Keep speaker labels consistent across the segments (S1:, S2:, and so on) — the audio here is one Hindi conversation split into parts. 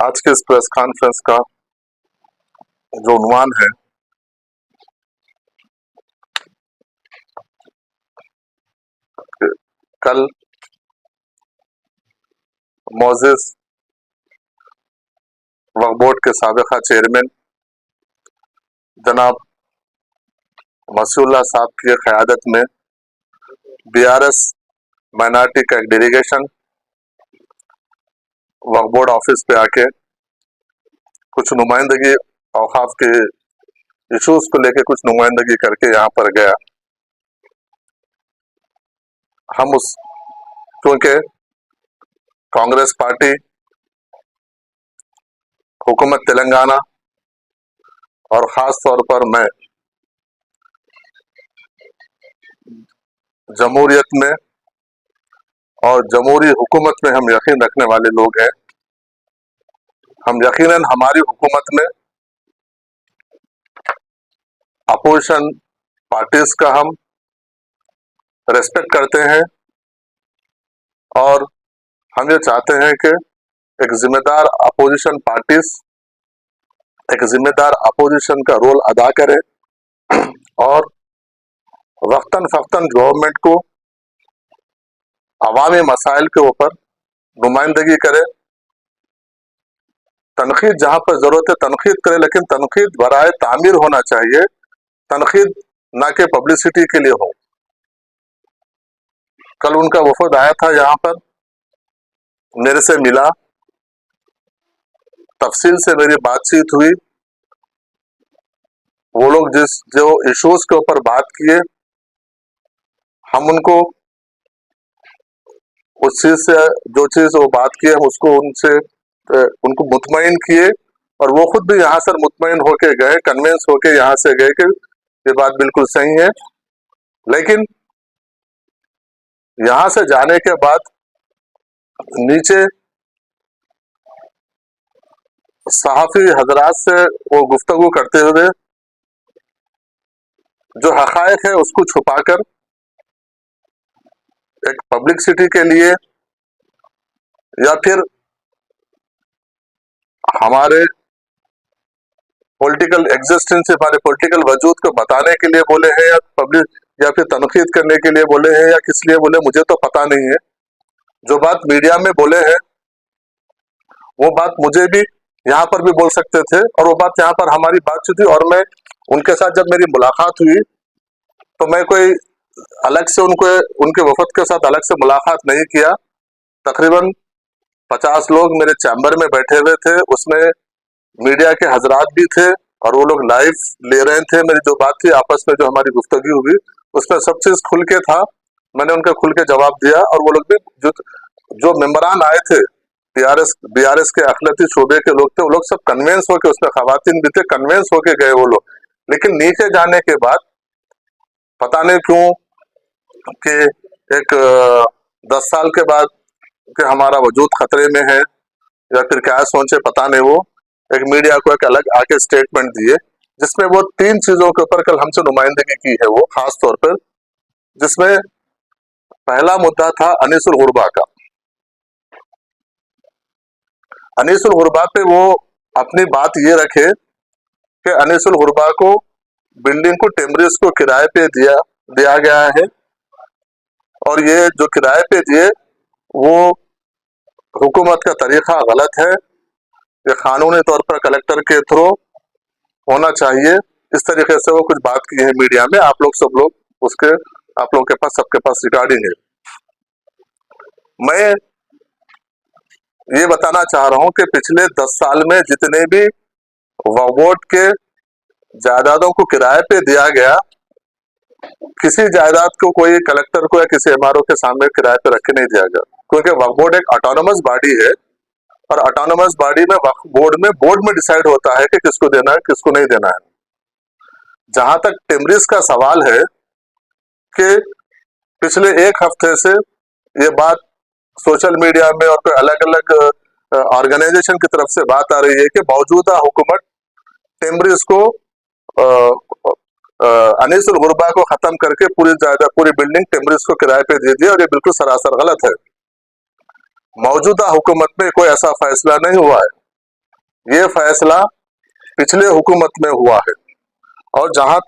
S1: आज के इस प्रेस कॉन्फ्रेंस का जो उन्वान है कल मोजेस वक्फ बोर्ड के साबिका चेयरमैन जनाब मसीउल्लाह साहब की क़यादत में बीआरएस माइनॉरिटी का एक डेलीगेशन वक्फ बोर्ड ऑफिस पे आके कुछ नुमाइंदगी औकाफ के इश्यूज को लेके कुछ नुमाइंदगी करके यहाँ पर गया। हम उस क्योंकि कांग्रेस पार्टी, हुकूमत तेलंगाना और ख़ास तौर पर मैं जमहूरियत में और जमहूरी हुकूमत में हम यकीन रखने वाले लोग हैं। हम यकीनन हमारी हुकूमत में अपोजिशन पार्टीज का हम रेस्पेक्ट करते हैं और हम ये चाहते हैं कि एक जिम्मेदार अपोजिशन पार्टीज एक जिम्मेदार अपोजिशन का रोल अदा करे और वक्तन फ़क्तन गवर्नमेंट को अवामी मसाइल के ऊपर नुमाइंदगी करे, तनकीद जहाँ पर ज़रूरत है तनकीद करे, लेकिन तनकीद बराए तामीर होना चाहिए, तनकीद ना कि पब्लिसिटी के लिए हो। कल उनका वफद आया था, यहाँ पर मेरे से मिला, तफसील से मेरी बातचीत हुई। वो लोग जो इश्यूज के ऊपर बात किए, हम उनको उस चीज से जो चीज वो बात किए हम उसको उनको मुतमईन किए और वो खुद भी यहाँ से मुतमईन होके गए, कन्विंस होके यहाँ से गए कि ये बात बिल्कुल सही है। लेकिन यहाँ से जाने के बाद नीचे सहाफ़ी हजरात से वो गुफ्तगू करते हुए जो हक़ाइक़ है उसको छुपाकर एक पब्लिसिटी के लिए या फिर हमारे पॉलिटिकल एग्जिस्टेंस, हमारे पॉलिटिकल वजूद को बताने के लिए बोले हैं या पब्लिक या फिर तनकीद करने के लिए बोले हैं या किस लिए बोले मुझे तो पता नहीं है। जो बात मीडिया में बोले हैं वो बात मुझे भी यहाँ पर भी बोल सकते थे और वो बात यहाँ पर हमारी बातचीत हुई और मैं उनके साथ जब मेरी मुलाकात हुई तो मैं कोई अलग से उनके वफद के साथ अलग से मुलाकात नहीं किया। तकरीबन 50 लोग मेरे चैम्बर में बैठे हुए थे, उसमें मीडिया के हजरात भी थे और वो लोग लाइव ले रहे थे। मेरी जो बात थी आपस में जो हमारी गुफ्तगू हुई उसमें सब चीज खुल के था, मैंने उनका खुल के जवाब दिया और वो लोग भी जो मेंबरान आए थे बीआरएस के अखिलती शोबे के लोग थे, वो लोग सब कन्वेंस होके, उसमें खवातीन भी थे, कन्वेंस होके गए वो लोग। लेकिन नीचे जाने के बाद पता नहीं क्यों कि एक 10 साल के बाद कि हमारा वजूद खतरे में है या फिर क्या सोचे पता नहीं, वो एक मीडिया को एक अलग आके स्टेटमेंट दिए जिसमें वो 3 चीजों के ऊपर कल हमसे नुमाइंदगी की है। वो खास तौर पर जिसमें पहला मुद्दा था अनीसुल गुरबा का। अनीसुल गुरबा पे वो अपनी बात ये रखे कि अनीसुल गुरबा को बिल्डिंग को टेम्बरिस को किराए पे दिया गया है और ये जो किराए पे दिए वो हुकूमत का तरीका गलत है, ये कानूनी तौर पर कलेक्टर के थ्रू होना चाहिए। इस तरीके से वो कुछ बात की है मीडिया में, आप लोग के पास सबके पास रिकॉर्डिंग है। मैं ये बताना चाह रहा हूं कि पिछले 10 साल में जितने भी वक्फ बोर्ड के जायदादों को किराए पे दिया गया, किसी जायदाद को कोई कलेक्टर को या किसी एमआरओ के सामने किराए पे रख के नहीं दिया गया, क्योंकि वक्फ बोर्ड एक ऑटोनोमस बॉडी है और ऑटोनोमस बॉडी में वक्फ बोर्ड में डिसाइड होता है कि किसको देना है किसको नहीं देना है। जहां तक टेम्बरिस का सवाल है कि पिछले 1 हफ्ते से ये बात सोशल मीडिया में और कोई अलग अलग ऑर्गेनाइजेशन की तरफ से बात आ रही है कि मौजूदा हुकूमत टेम्बरिस को अनीसुल गुरबा को खत्म करके पूरी बिल्डिंग टेम्बरिस को किराए पे दे दिया और ये बिल्कुल सरासर गलत है। मौजूदा हुकूमत में कोई ऐसा फैसला नहीं हुआ है। ये फैसला पिछले हुकूमत में हुआ है। और जहां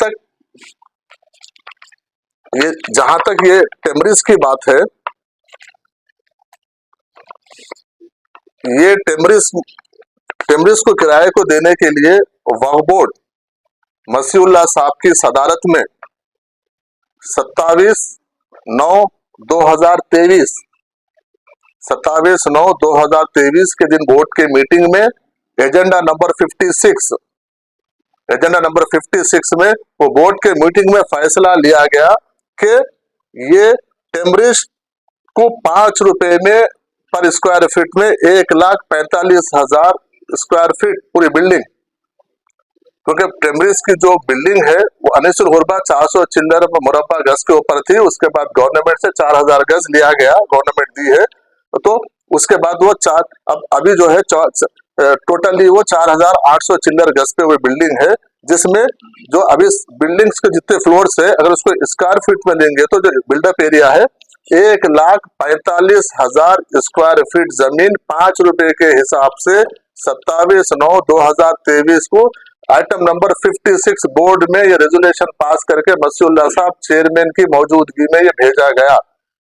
S1: तक ये टेमरिस की बात है, ये टेमरिस को किराए को देने के लिए वक्फ बोर्ड मसीउल्लाह साहब की सदारत में 27/9/2023 27/9/2023 के दिन बोर्ड की मीटिंग में एजेंडा नंबर 56 में वो बोर्ड के मीटिंग में फैसला लिया गया कि ये टेमरिस को 5 रुपए में पर स्क्वायर फीट में 1,45,000 स्क्वायर फीट पूरी बिल्डिंग, क्योंकि टेमरिस की जो बिल्डिंग है वो अनिसुल हुरबा 400 चिल्लर मुरब्बा गज के ऊपर थी। उसके बाद गवर्नमेंट से 4,000 गज लिया गया, गवर्नमेंट दी है। तो उसके बाद वो अभी जो है टोटली वो 4,800 चिल्लर गज पे वो बिल्डिंग है, जिसमें जो अभी बिल्डिंग्स के जितने फ्लोर्स है अगर उसको स्क्वायर फीट में लेंगे तो जो बिल्डअप एरिया है 1,45,000 स्क्वायर फीट जमीन 5 रुपए के हिसाब से 27/9/2023 को आइटम नंबर 56 बोर्ड में ये रेजोल्यूशन पास करके मसीउल्लाह साहब चेयरमैन की मौजूदगी में ये भेजा गया।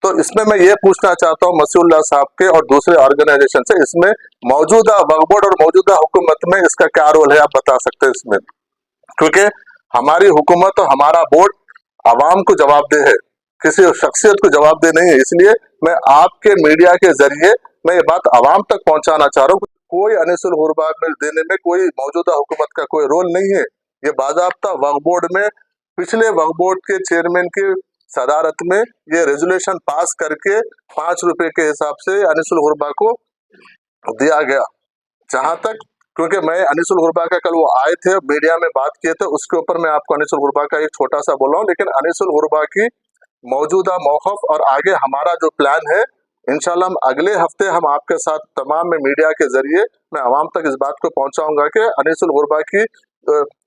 S1: तो इसमें मैं ये पूछना चाहता हूँ मसीउल्लाह साहब के और दूसरे ऑर्गेनाइजेशन से, इसमें मौजूदा वक्फ बोर्ड और मौजूदा हुकूमत में इसका क्या रोल है, आप बता सकते हैं इसमें? क्योंकि हमारी हुकूमत और हमारा बोर्ड आवाम को जवाबदेह है, किसी शख्सियत को जवाबदेह नहीं है। इसलिए मैं आपके मीडिया के जरिए मैं ये बात आवाम तक पहुंचाना चाह रहा हूँ, कोई अनिसुल हुरबा में देने में कोई मौजूदा हुकूमत का कोई रोल नहीं है। ये बाज़ाब्ता वक्फ बोर्ड में पिछले वक्फ बोर्ड के चेयरमैन की सदारत में ये रेजोल्यूशन पास करके 5 रुपए के हिसाब से अनिसुल हुरबा को दिया गया। जहां तक, क्योंकि मैं अनिसुल हुरबा का कल वो आए थे मीडिया में बात किए थे, उसके ऊपर मैं आपको अनिसुल हुरबा का एक छोटा सा बोला हूँ। लेकिन अनिसुल हुरबा की मौजूदा मौक़िफ़ और आगे हमारा जो प्लान है, इंशाल्लाह अगले हफ्ते हम आपके साथ तमाम में मीडिया के जरिए मैं आवाम तक इस बात को पहुंचाऊंगा कि अनिसुल हुरबा की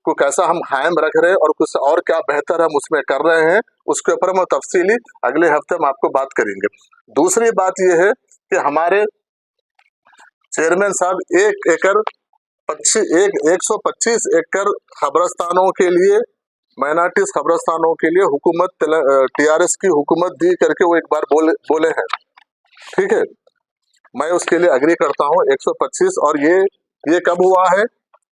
S1: को कैसा हम कायम रख रहे हैं और कुछ और क्या बेहतर हम उसमें कर रहे हैं, उसके ऊपर हम तफसीली अगले हफ्ते हम आपको बात करेंगे। दूसरी बात यह है कि हमारे चेयरमैन साहब 125 एकड़ खबरस्तानों के लिए, माइनॉरिटीज खबरस्तानों के लिए हुकूमत TRS की हुकूमत दी करके वो एक बार बोले हैं। ठीक है, मैं उसके लिए अग्री करता हूँ 125। और ये कब हुआ है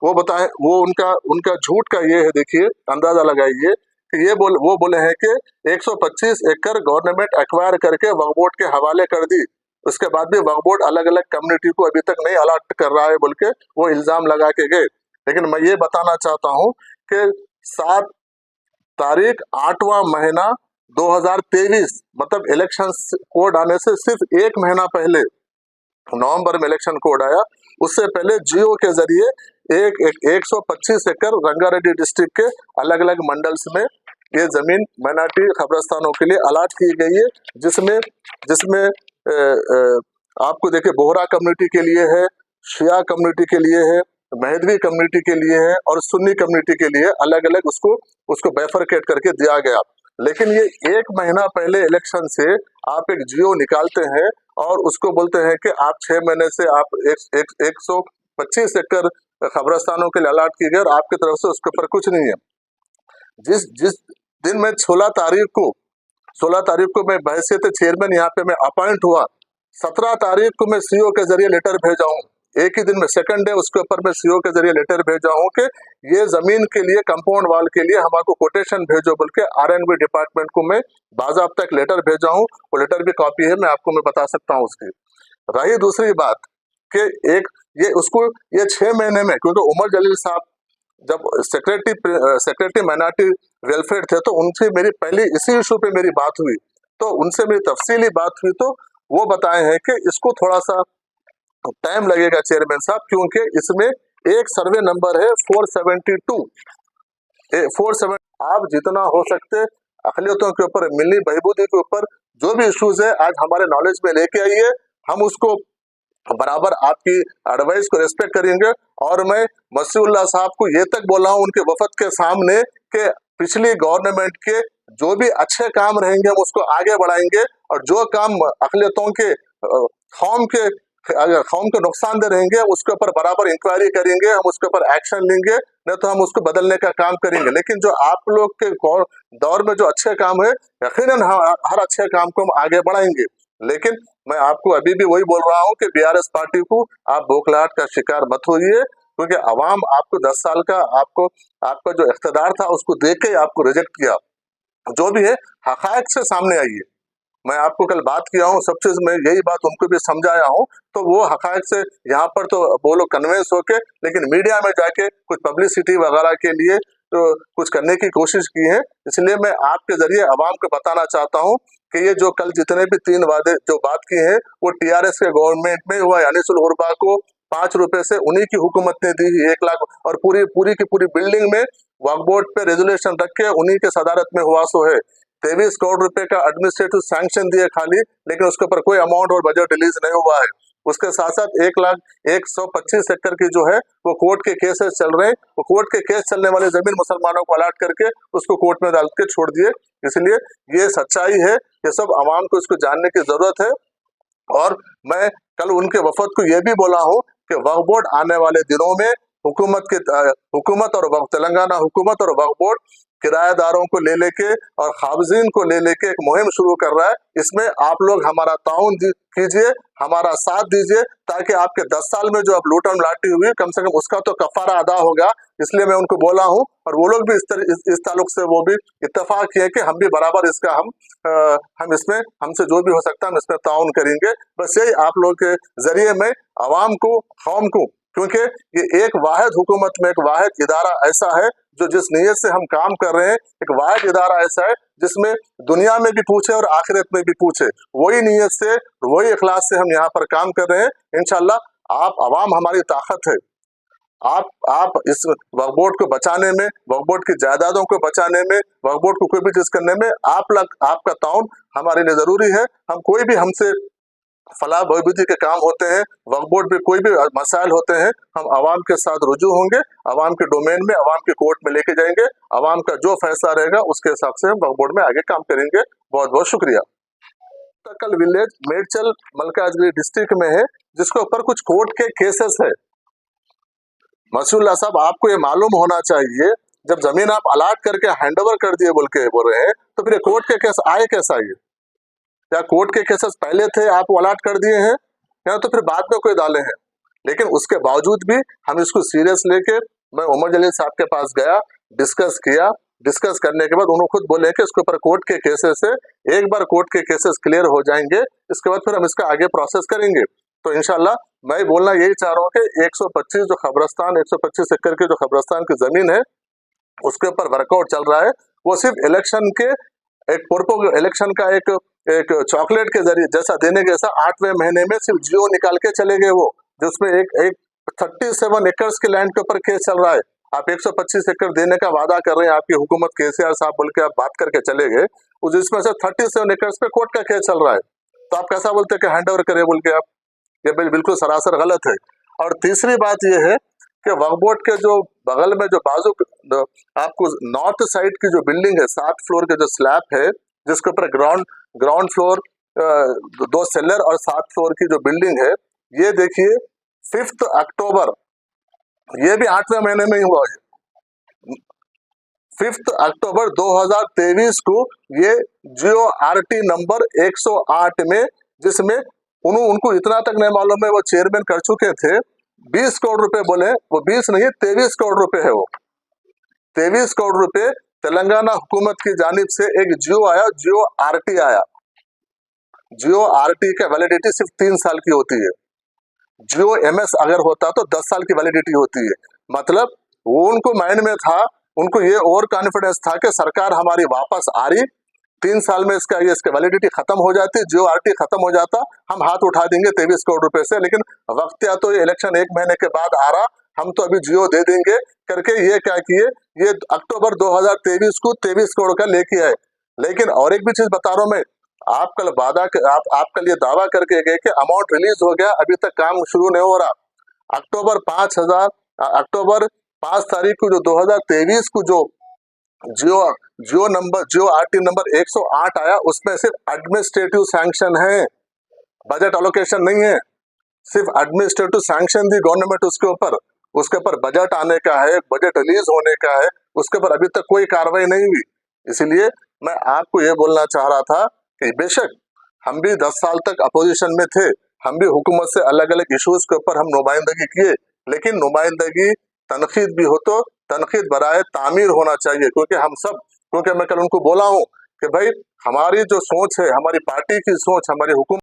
S1: वो बताएं, वो उनका झूठ का ये है, देखिए अंदाजा लगाइए कि वो बोले हैं कि 125 एकड़ गवर्नमेंट एक्वायर करके वक्फ बोर्ड के हवाले कर दी। उसके बाद भी वक्फ बोर्ड अलग अलग कम्युनिटी को अभी तक नहीं अलॉट कर रहा है बोल के वो इल्जाम लगा के गए। लेकिन मैं ये बताना चाहता हूँ कि 7 तारीख 8वां महीना 2023, मतलब इलेक्शन कोड आने से सिर्फ 1 महीना पहले, नवंबर में इलेक्शन कोड आया, उससे पहले जियो के जरिए 125 एकड़ रंगारेड्डी डिस्ट्रिक्ट के अलग अलग मंडल्स में ये जमीन माइनॉरिटी खबरस्तानों के लिए अलॉट की गई है, जिसमें आपको देखिए बोहरा कम्युनिटी के लिए है, शिया कम्युनिटी के लिए है, महदवी कम्युनिटी के लिए है और सुन्नी कम्युनिटी के लिए अलग अलग उसको बैफरकेट करके दिया गया। लेकिन ये 1 महीना पहले इलेक्शन से आप एक जियो निकालते हैं और उसको बोलते हैं कि आप 6 महीने से आप 125 एकड़ खबरस्तानों के लिए अलॉट की गई और आपकी तरफ से उसके ऊपर कुछ नहीं है। जिस दिन में 16 तारीख को मैं बहैसियत चेयरमैन यहाँ पे मैं अपॉइंट हुआ, 17 तारीख को मैं CO के जरिए लेटर भेजा हूँ, एक ही दिन में सेकंड डे उसके ऊपर मैं CO के जरिए लेटर भेजा हूँ कि ये जमीन के लिए कंपाउंड वाल के लिए हमको कोटेशन भेजो बोल के RNB डिपार्टमेंट को मैं बाज़ाब्ता एक लेटर भेजा हूँ। वो लेटर भी कॉपी है, मैं आपको मैं बता सकता हूँ उसकी। रही दूसरी बात कि ये 6 महीने में, क्योंकि उमर जलील साहब जब सेक्रेटरी माइनॉरिटी वेलफेयर थे तो उनसे मेरी पहली इसी इशू पे मेरी बात हुई, तो उनसे मेरी तफसीली बात हुई, तो वो बताए हैं कि इसको थोड़ा सा टाइम लगेगा चेयरमैन साहब, क्योंकि इसमें एक सर्वे नंबर है 472। आप जितना हो सकते अक़लियतों के ऊपर, मिली बहबूदी के ऊपर जो भी इश्यूज है आज हमारे नॉलेज में लेके आइए, हम उसको बराबर आपकी एडवाइस को रिस्पेक्ट करेंगे। और मैं मसीउल्लाह साहब को ये तक बोला हूँ उनके वफद के सामने कि पिछली गवर्नमेंट के जो भी अच्छे काम रहेंगे हम उसको आगे बढ़ाएंगे और जो काम अक़लियतों के कौम के अगर कौम को नुकसान दे रहेंगे उसके ऊपर बराबर इंक्वायरी करेंगे, हम उसके ऊपर एक्शन लेंगे, नहीं तो हम उसको बदलने का काम करेंगे। लेकिन जो आप लोग के दौर में जो अच्छे काम है, यकीनन हर अच्छे काम को हम आगे बढ़ाएंगे। लेकिन मैं आपको अभी भी वही बोल रहा हूँ कि बीआरएस पार्टी को आप बौखलाहट का शिकार मत होइए, क्योंकि अवाम आपको 10 साल का आपको आपका जो इख्तिदार था उसको देख के आपको रिजेक्ट किया। जो भी है हकायक से सामने आइए। मैं आपको कल बात किया हूँ, सब चीज में यही बात उनको भी समझाया हूँ, तो वो हकायक से यहाँ पर तो वो लोग कन्विंस होके, लेकिन मीडिया में जाके कुछ पब्लिसिटी वगैरह के लिए तो कुछ करने की कोशिश की है। इसलिए मैं आपके जरिए अवाम को बताना चाहता हूँ कि ये जो कल जितने भी 3 वादे जो बात की है वो टीआरएस के गवर्नमेंट में हुआ। अनिसुल हुरबा को 5 रुपए से उन्हीं की हुकूमत ने दी 1 लाख, और पूरी पूरी की पूरी बिल्डिंग में वक्फ बोर्ड पे रेजोल्यूशन रख के उन्हीं के सदारत में हुआ सो है। 23 करोड़ रुपए का एडमिनिस्ट्रेटिव सैंक्शन दिए खाली, लेकिन उसके ऊपर कोई अमाउंट और बजट रिलीज नहीं हुआ है। उसके साथ साथ 1,125 एकड़ की जो है वो कोर्ट के केसेस चल रहे हैं, वो कोर्ट के केस चलने वाली जमीन मुसलमानों को अलाट करके उसको कोर्ट में डाल के छोड़ दिए। इसलिए ये सच्चाई है, ये सब अवाम को इसको जानने की जरूरत है। और मैं कल उनके वफद को ये भी बोला हूँ कि वक्फ बोर्ड आने वाले दिनों में हुकूमत और तेलंगाना हुकूमत और वक्फ बोर्ड किराएदारों को ले लेके और खाबजीन को ले लेके एक मुहिम शुरू कर रहा है। इसमें आप लोग हमारा ताउन कीजिए, हमारा साथ दीजिए, ताकि आपके 10 साल में जो अब लूटन लाटी हुई कम से कम उसका तो कफारा अदा होगा। इसलिए मैं उनको बोला हूँ, और वो लोग भी इस ताल्लुक से वो भी इत्तेफाक किए कि हम भी बराबर इसका हम इसमें हमसे जो भी हो सकता है हम इसमें ताउन करेंगे। बस यही आप लोग के जरिए में अवाम को, कौम को, क्योंकि ये एक वाहिद हुकूमत में एक वाहिद इदारा ऐसा है जो जिस नीयत से हम काम कर रहे हैं, एक वाहिद इदारा ऐसा है जिसमें दुनिया में भी पूछे और आखिरत में भी पूछे, वही नीयत से वही इखलास से हम यहाँ पर काम कर रहे हैं। इंशाल्लाह आप अवाम हमारी ताकत है। आप इस वक्फ बोर्ड को बचाने में, वक्फ बोर्ड की जायदादों को बचाने में, वक्फ बोर्ड को कोई भी चीज करने में आपका ताउन हमारे लिए जरूरी है। हम कोई भी हमसे फलाह बहबूदी के काम होते हैं, वक्फ बोर्ड पे कोई भी मसाइल होते हैं, हम आवाम के साथ रुजू होंगे, आवाम के डोमेन में, आवाम के कोर्ट में लेके जाएंगे। आवाम का जो फैसला रहेगा उसके हिसाब से हम वक्फ बोर्ड में आगे काम करेंगे। बहुत बहुत शुक्रिया। तकल विलेज मेडचल मलकाजगिरी डिस्ट्रिक्ट में है, जिसके ऊपर कुछ कोर्ट के केसेस है। मसूल्ला साहब, आपको ये मालूम होना चाहिए, जब जमीन आप अलाट करके हैंडओवर कर दिए बोल रहे हैं, तो फिर कोर्ट के केस आए कैसा? ये या कोर्ट के केसेस पहले थे, आप अलाट कर दिए हैं, या तो फिर बाद में कोई डाले हैं? लेकिन उसके बावजूद भी हम इसको सीरियस लेके, मैं उमर जलील साहब के पास गया, डिस्कस किया। डिस्कस करने के बाद उन्होंने खुद बोले कि इसके ऊपर कोर्ट के केसेस है, एक बार कोर्ट के केसेस क्लियर हो जाएंगे, इसके बाद फिर हम इसका आगे प्रोसेस करेंगे। तो इंशाल्लाह मैं बोलना यही चाह रहा हूँ कि 125 जो खबरस्तान 125 एकड़ की जो खबरस्तान की जमीन है उसके ऊपर वर्कआउट चल रहा है, वो सिर्फ इलेक्शन के एक पर्पो इलेक्शन का एक चॉकलेट के जरिए जैसा देने के, जैसा 8वें महीने में सिर्फ जियो निकाल के चले गए वो, जिसमें एक 37 एकड़ के लैंड के ऊपर केस चल रहा है। आप 125 एकड़ देने का वादा कर रहे हैं, आपकी हुकूमत केसीआर साहब बोल के आप बात करके चले गए, जिसमें से 37 एकड़ पे कोर्ट का केस चल रहा है। तो आप कैसा बोलते हैं कि हैंड ओवर करे बोल के? आप ये बिल्कुल सरासर गलत है। और तीसरी बात यह है कि वक्फ बोर्ड के जो बगल में जो बाजू आपको नॉर्थ साइड की जो बिल्डिंग है, 7 फ्लोर के जो स्लैब है, जिसके ऊपर ग्राउंड फ्लोर 2 सेलर और 7 फ्लोर की जो बिल्डिंग है, ये देखिए 5 अक्टूबर, ये भी 8वें महीने में ही हुआ है। 5 अक्टूबर 2023 को ये जियो आरटी नंबर 108 में, जिसमें उनको इतना तक नहीं मालूम है, वो चेयरमैन कर चुके थे, 20 करोड़ रुपए बोले, वो 20 नहीं 23 करोड़ रुपए है। वो 23 करोड़ रुपए तेलंगाना हुकूमत की जानिब से एक जियो आया, जियो आरटी आया। जियो आरटी का वैलिडिटी सिर्फ 3 साल की होती है। जियो एमएस अगर होता तो 10 साल की वैलिडिटी होती है। मतलब वो उनको माइंड में था, उनको ये और कॉन्फिडेंस था कि सरकार हमारी वापस आ रही, 3 साल में इसकी वैलिडिटी खत्म हो जाती, जियो आरटी खत्म हो जाता, हम हाथ उठा देंगे 23 करोड़ रुपए से। लेकिन वक्त या तो ये इलेक्शन 1 महीने के बाद आ रहा, हम तो अभी जियो दे देंगे करके ये क्या किए, ये अक्टूबर 2023 को 23 करोड़ का लेके आए। लेकिन और एक भी चीज बता रहा हूं मैं, आप कल आप कल ये दावा करके गए कि अमाउंट रिलीज हो गया, अभी तक काम शुरू नहीं हो रहा। अक्टूबर 5 तारीख को जो 2023 को जो जियो आरटी नंबर 108 आया, उसमें सिर्फ एडमिनिस्ट्रेटिव सैंक्शन है, बजट एलोकेशन नहीं है। सिर्फ एडमिनिस्ट्रेटिव सैंक्शन दी गवर्नमेंट उसके ऊपर बजट आने का है, बजट रिलीज होने का है, उसके ऊपर अभी तक कोई कार्रवाई नहीं हुई। इसलिए मैं आपको ये बोलना चाह रहा था कि बेशक हम भी 10 साल तक अपोजिशन में थे, हम भी हुकूमत से अलग अलग इश्यूज के ऊपर हम नुमाइंदगी किए, लेकिन नुमाइंदगी तनकीद भी हो तो तनकीद बराए तामीर होना चाहिए। क्योंकि मैं कल उनको बोला हूँ कि भाई हमारी जो सोच है, हमारी पार्टी की सोच, हमारी हुकूमत